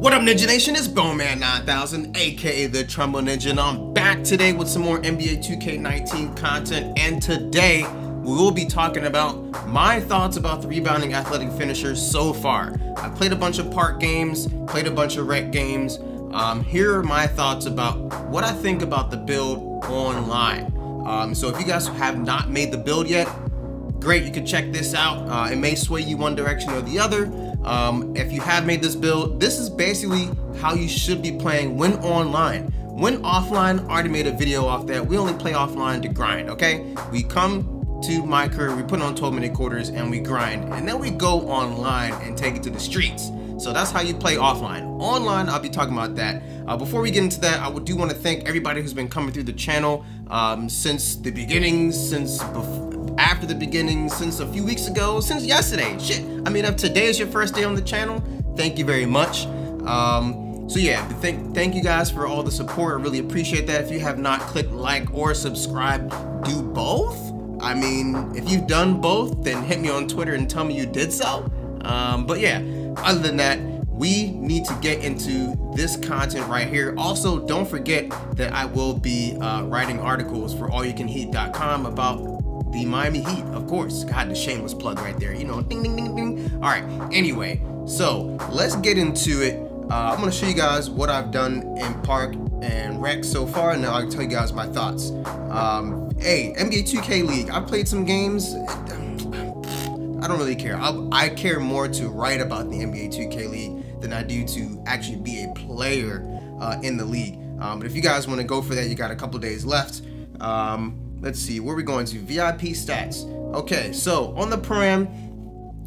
What up, Ninja Nation? It's Bowman 9000, aka the Trumbo Ninja, and I'm back today with some more NBA 2K19 content. And today we will be talking about my thoughts about the Rebounding Athletic Finisher so far. I played a bunch of park games, played a bunch of rec games. Here are my thoughts about what I think about the build online. So if you guys have not made the build yet, great, you can check this out. It may sway you one direction or the other. If you have made this build, this is basically how you should be playing when online. When offline, I already made a video off that. We only play offline to grind, okay? We come to MyCareer, we put on 12-minute quarters and we grind, and then we go online and take it to the streets. So that's how you play offline. Online, I'll be talking about that. Before we get into that, I do want to thank everybody who's been coming through the channel since the beginning, after the beginning, since a few weeks ago, since yesterday. Shit, I mean, if today is your first day on the channel, thank you very much. So yeah, thank you guys for all the support. I really appreciate that. If you have not clicked like or subscribe, do both. I mean, if you've done both, then hit me on Twitter and tell me you did so. But yeah, other than that, we need to get into this content right here. Also, don't forget that I will be writing articles for allyoucanheat.com about the Miami Heat, of course. God, the shameless plug right there, you know, ding, ding, ding, ding. All right, anyway, so let's get into it. I'm gonna show you guys what I've done in park and rec so far, and then I'll tell you guys my thoughts. Hey, NBA 2K League, I played some games. I don't really care. I care more to write about the NBA 2K League than I do to actually be a player in the league. But if you guys want to go for that, you got a couple days left. Let's see, where are we going to? VIP stats. Okay, so on the Pro-Am,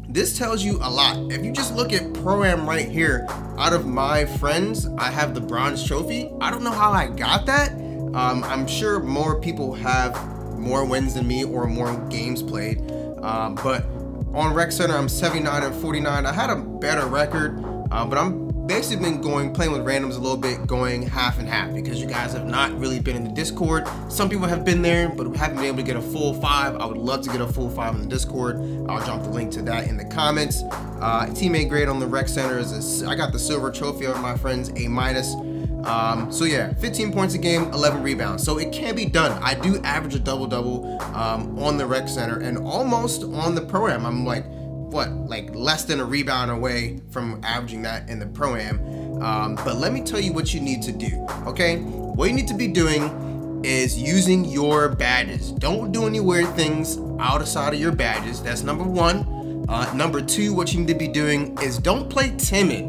this tells you a lot. If you just look at Pro-Am right here, out of my friends, I have the bronze trophy. I don't know how I got that. I'm sure more people have more wins than me or more games played. But on Rec Center, I'm 79 and 49. I had a better record, but I'm basically been playing with randoms a little bit, going half and half, because you guys have not really been in the Discord. Some people have been there, but haven't been able to get a full 5. I would love to get a full 5 in the Discord. I'll drop the link to that in the comments. Teammate grade on the Rec Center is I got the silver trophy of my friends, A-. So yeah, 15 points a game, 11 rebounds. So it can be done. I do average a double-double on the Rec Center and almost on the Pro-Am. I'm like, what, like less than a rebound away from averaging that in the Pro-Am. But let me tell you what you need to do, okay? What you need to be doing is using your badges. Don't do any weird things outside of your badges. That's number one. Number two, what you need to be doing is don't play timid.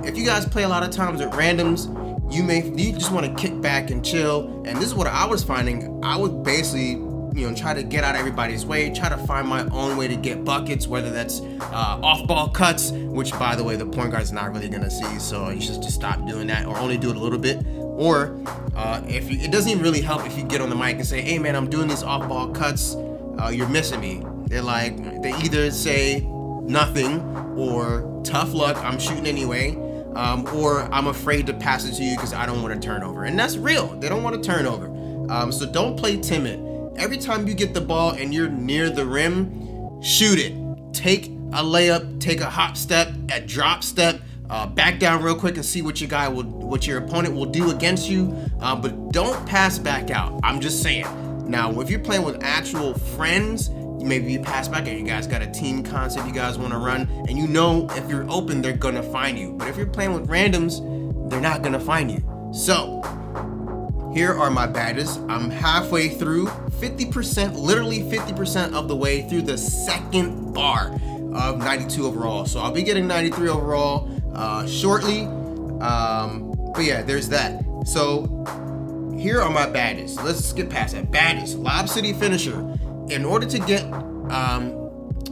If you guys play a lot of times with randoms, you just want to kick back and chill. And this is what I was finding. I would basically, you know, try to get out of everybody's way, try to find my own way to get buckets, whether that's off-ball cuts, which, by the way, the point guard's not really gonna see, so you should just stop doing that or only do it a little bit. Or it doesn't even really help if you get on the mic and say, hey man, I'm doing these off-ball cuts, you're missing me. They either say nothing or tough luck, I'm shooting anyway, or I'm afraid to pass it to you because I don't want a turnover. And that's real, they don't want a turnover. So don't play timid. Every time you get the ball and you're near the rim, shoot it. Take a layup, take a hop step, a drop step, back down real quick and see what your opponent will do against you. But don't pass back out. I'm just saying. Now, if you're playing with actual friends, maybe you pass back out. You guys got a team concept you guys want to run, and you know if you're open, they're gonna find you. But if you're playing with randoms, they're not gonna find you. So here are my badges. I'm halfway through, 50%, literally 50% of the way through the second bar of 92 overall. So I'll be getting 93 overall shortly. But yeah, there's that. So here are my badges. Let's skip past that. Badges, Lob City Finisher. In order to get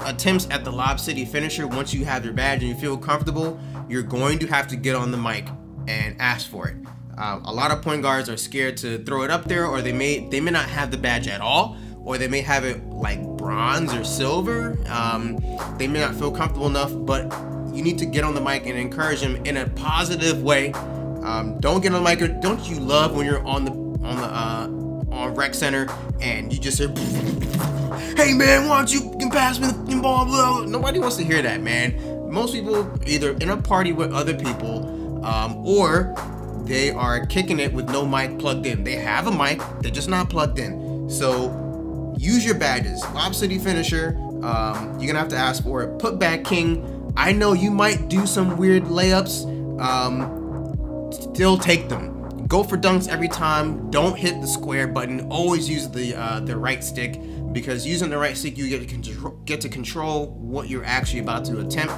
attempts at the Lob City Finisher, once you have your badge and you feel comfortable, you're going to have to get on the mic and ask for it. A lot of point guards are scared to throw it up there, or they may not have the badge at all, or they may have it like bronze or silver. They may not feel comfortable enough, but you need to get on the mic and encourage them in a positive way. Don't get on the mic. Don't you love when you're on Rec Center and you just say, hey man, why don't you can pass me the ball? Nobody wants to hear that, man. Most people either in a party with other people or they are kicking it with no mic plugged in. They have a mic, they're just not plugged in. So use your badges. Lob City Finisher, you're gonna have to ask for it. Put back King, I know you might do some weird layups, still take them. Go for dunks every time. Don't hit the square button. Always use the right stick, because using the right stick, you get to control what you're actually about to attempt.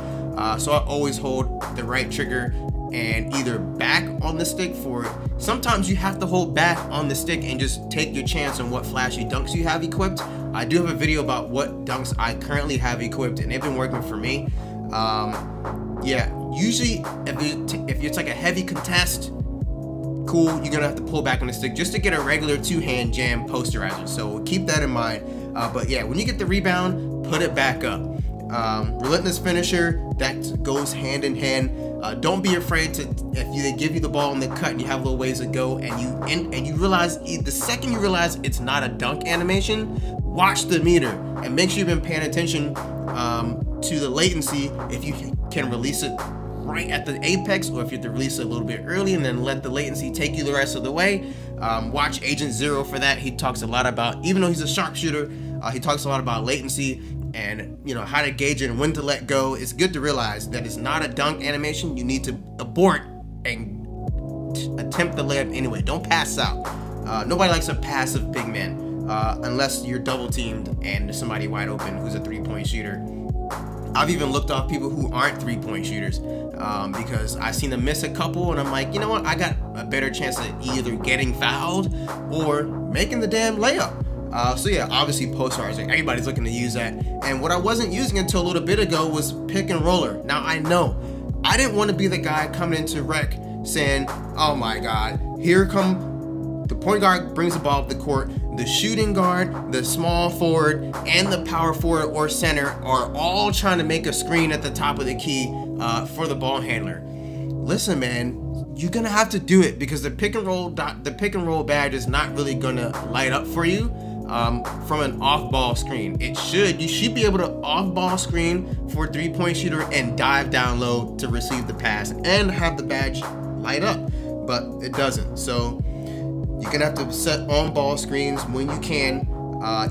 So I always hold the right trigger and either back on the stick for it. Sometimes you have to hold back on the stick and just take your chance on what flashy dunks you have equipped. I do have a video about what dunks I currently have equipped, and they've been working for me. Yeah, usually if it's like a heavy contest, cool, you're gonna have to pull back on the stick just to get a regular two-hand jam posterizer. So keep that in mind. But yeah, when you get the rebound, put it back up. Relentless finisher, that goes hand in hand. Don't be afraid to, if they give you the ball in the cut and you have a little ways to go, and you realize, the second you realize it's not a dunk animation, watch the meter and make sure you've been paying attention to the latency, if you can release it right at the apex, or if you have to release it a little bit early and then let the latency take you the rest of the way. Watch Agent Zero for that. He talks a lot about, even though he's a sharpshooter, he talks a lot about latency and, you know, how to gauge it and when to let go. It's good to realize that it's not a dunk animation. You need to abort and attempt the layup anyway. Don't pass out. Nobody likes a passive big man unless you're double teamed and there's somebody wide open who's a three-point shooter. I've even looked off people who aren't three-point shooters because I've seen them miss a couple, and I'm like, you know what? I got a better chance at either getting fouled or making the damn layup. So yeah, obviously posterizing, everybody's looking to use that. And what I wasn't using until a little bit ago was pick and roller. Now I know, I didn't want to be the guy coming into rec saying, oh my God, here come the point guard brings the ball up the court, the shooting guard, the small forward, and the power forward or center are all trying to make a screen at the top of the key for the ball handler. Listen, man, you're gonna have to do it because the pick and roll badge is not really gonna light up for you from an off-ball screen. You should be able to off-ball screen for a three-point shooter and dive down low to receive the pass and have the badge light up, but it doesn't. So you're gonna have to set on-ball screens when you can.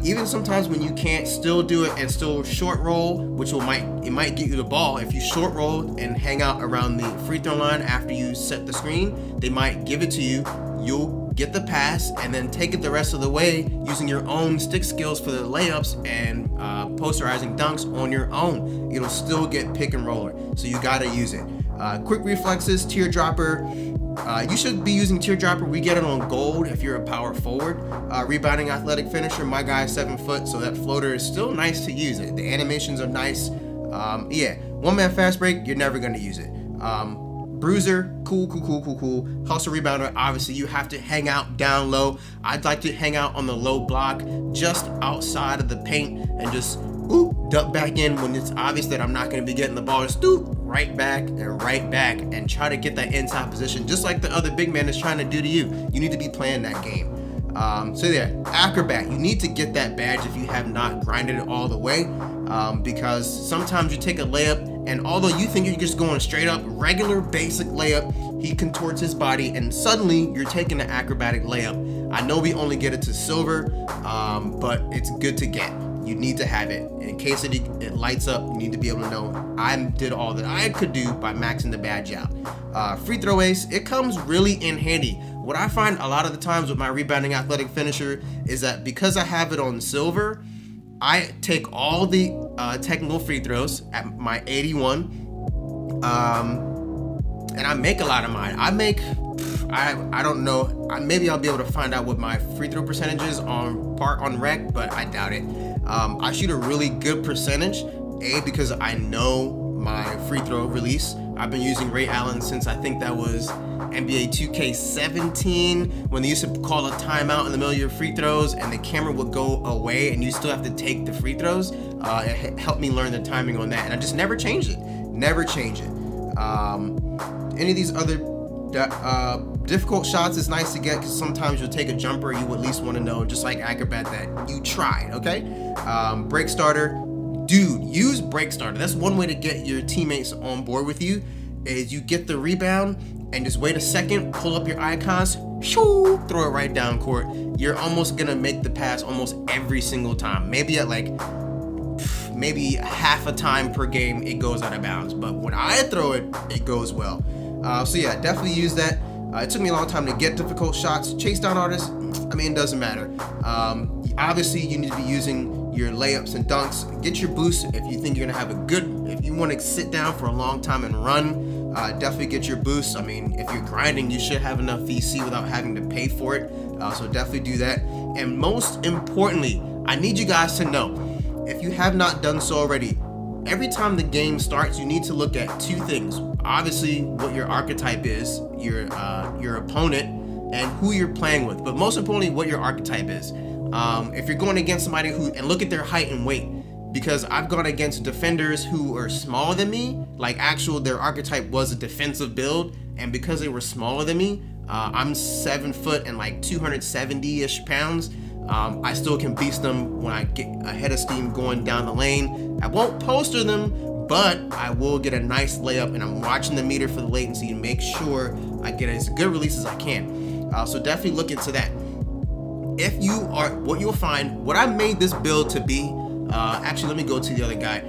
Even sometimes when you can't, still do it and still short roll, which might get you the ball. If you short roll and hang out around the free throw line after you set the screen, they might give it to you. You'll get the pass and then take it the rest of the way using your own stick skills for the layups and posterizing dunks on your own. It'll still get pick and roller, so you gotta use it. Quick reflexes, teardropper. You should be using teardropper. We get it on gold if you're a power forward. Rebounding Athletic Finisher, my guy's 7 foot, so that floater is still nice to use it. The animations are nice. Yeah, one man fast break, you're never gonna use it. Bruiser, cool. Hustle rebounder, obviously you have to hang out down low. I'd like to hang out on the low block, just outside of the paint, and just duck back in when it's obvious that I'm not gonna be getting the ball. Just right back and try to get that inside position, just like the other big man is trying to do to you. You need to be playing that game. So yeah, acrobat, you need to get that badge if you have not grinded it all the way, because sometimes you take a layup and although you think you're just going straight up regular basic layup, he contorts his body and suddenly you're taking an acrobatic layup. I know we only get it to silver, but it's good to get. You need to have it. In case it lights up, you need to be able to know I did all that I could do by maxing the badge out. Free throw ace, it comes really in handy. What I find a lot of the times with my Rebounding Athletic Finisher is that because I have it on silver, I take all the technical free throws at my 81, and I make a lot of mine. I don't know, maybe I'll be able to find out what my free throw percentage is on rec, but I doubt it. I shoot a really good percentage, because I know my free throw release. I've been using Ray Allen since I think that was NBA 2K17, when they used to call a timeout in the middle of your free throws and the camera would go away and you still have to take the free throws. It helped me learn the timing on that, and I just never changed it. Never change it. Any of these other difficult shots is nice to get because sometimes you'll take a jumper, you at least want to know, just like acrobat, that you tried. Okay. Break starter, dude, use break starter. That's one way to get your teammates on board with you, is you get the rebound and just wait a second, pull up your icons, shoo, throw it right down court. You're almost gonna make the pass almost every single time. Maybe at like maybe half a time per game it goes out of bounds, but when I throw it, it goes well. So yeah, definitely use that. It took me a long time to get difficult shots. Chase down artists, I mean, it doesn't matter. Obviously, you need to be using your layups and dunks. Get your boost if you think you're gonna have a good, if you want to sit down for a long time and run, definitely get your boost. I mean, if you're grinding, you should have enough VC without having to pay for it. So definitely do that. And most importantly, I need you guys to know, if you have not done so already, every time the game starts, you need to look at two things. Obviously, what your archetype is, your opponent, and who you're playing with. But most importantly, what your archetype is. If you're going against somebody and look at their height and weight, because I've gone against defenders who are smaller than me, like their archetype was a defensive build, and because they were smaller than me, I'm 7 foot and like 270-ish pounds. I still can beast them when I get a head of steam going down the lane. I won't poster them, but I will get a nice layup, and I'm watching the meter for the latency to make sure I get as good release as I can. So definitely look into that. If you are, what you'll find, what I made this build to be, actually let me go to the other guy.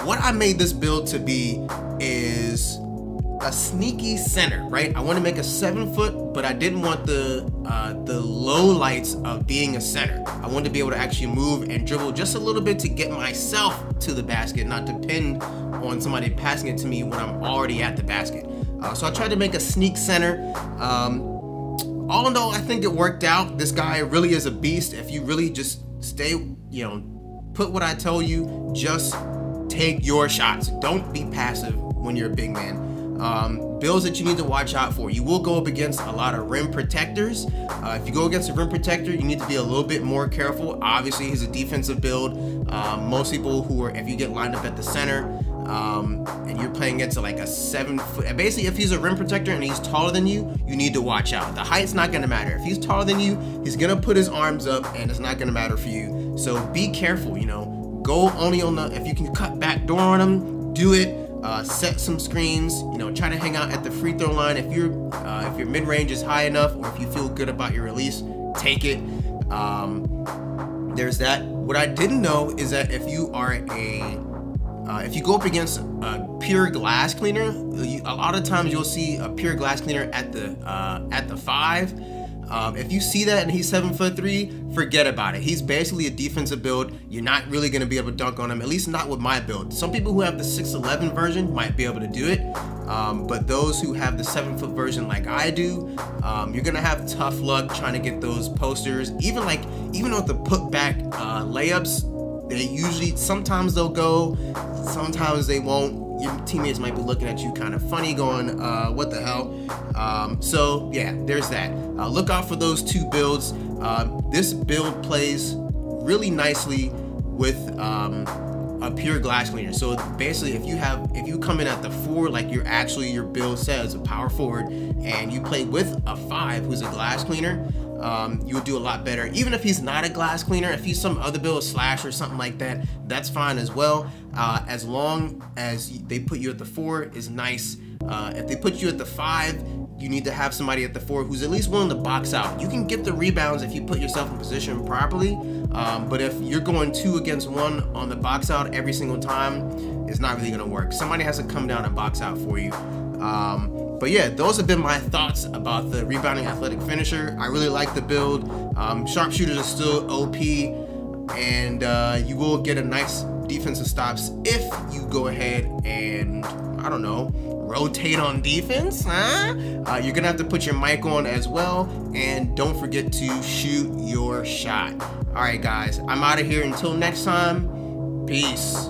What I made this build to be is a sneaky center, right? I want to make a 7 foot, but I didn't want the low lights of being a center. I wanted to be able to actually move and dribble just a little bit to get myself to the basket, not depend on somebody passing it to me when I'm already at the basket. So I tried to make a sneak center. All in all, I think it worked out. This guy really is a beast. If you really just stay, put what I tell you, just take your shots. Don't be passive when you're a big man. Builds that you need to watch out for. You will go up against a lot of rim protectors. If you go against a rim protector, you need to be a little bit more careful. Obviously, he's a defensive build. Most people who are, if you get lined up at the center, and you're playing against like a 7 foot, basically if he's a rim protector and he's taller than you, you need to watch out. The height's not gonna matter. If he's taller than you, he's gonna put his arms up and it's not gonna matter for you. So be careful, go only on if you can cut back door on him, do it. Set some screens, try to hang out at the free throw line. If your mid-range is high enough, or if you feel good about your release, take it. There's that. What I didn't know is that if you are if you go up against a pure glass cleaner, a lot of times you'll see a pure glass cleaner at the 5. If you see that and he's 7'3", forget about it. He's basically a defensive build. You're not really going to be able to dunk on him, at least not with my build. Some people who have the 6'11" version might be able to do it, but those who have the 7 foot version like I do, you're going to have tough luck trying to get those posters. Even with the put back layups, they usually, sometimes they'll go, sometimes they won't. Your teammates might be looking at you kind of funny going, what the hell? So yeah, there's that. Look out for those two builds. This build plays really nicely with a pure glass cleaner. So basically, if you come in at the 4, like your build says, a power forward, and you play with a 5 who's a glass cleaner, you would do a lot better. Even if he's not a glass cleaner, if he's some other build, slash or something like that, that's fine as well. As long as they put you at the 4 is nice. If they put you at the 5, you need to have somebody at the 4 who's at least willing to box out. You can get the rebounds if you put yourself in position properly, but if you're going 2 against 1 on the box out every single time, it's not really gonna work. Somebody has to come down and box out for you. But yeah, those have been my thoughts about the Rebounding Athletic Finisher. I really like the build. Sharpshooters are still OP, and you will get a nice defensive stops if you go ahead and, I don't know, rotate on defense, huh? You're gonna have to put your mic on as well, and don't forget to shoot your shot. All right, guys, I'm out of here. Until next time, peace.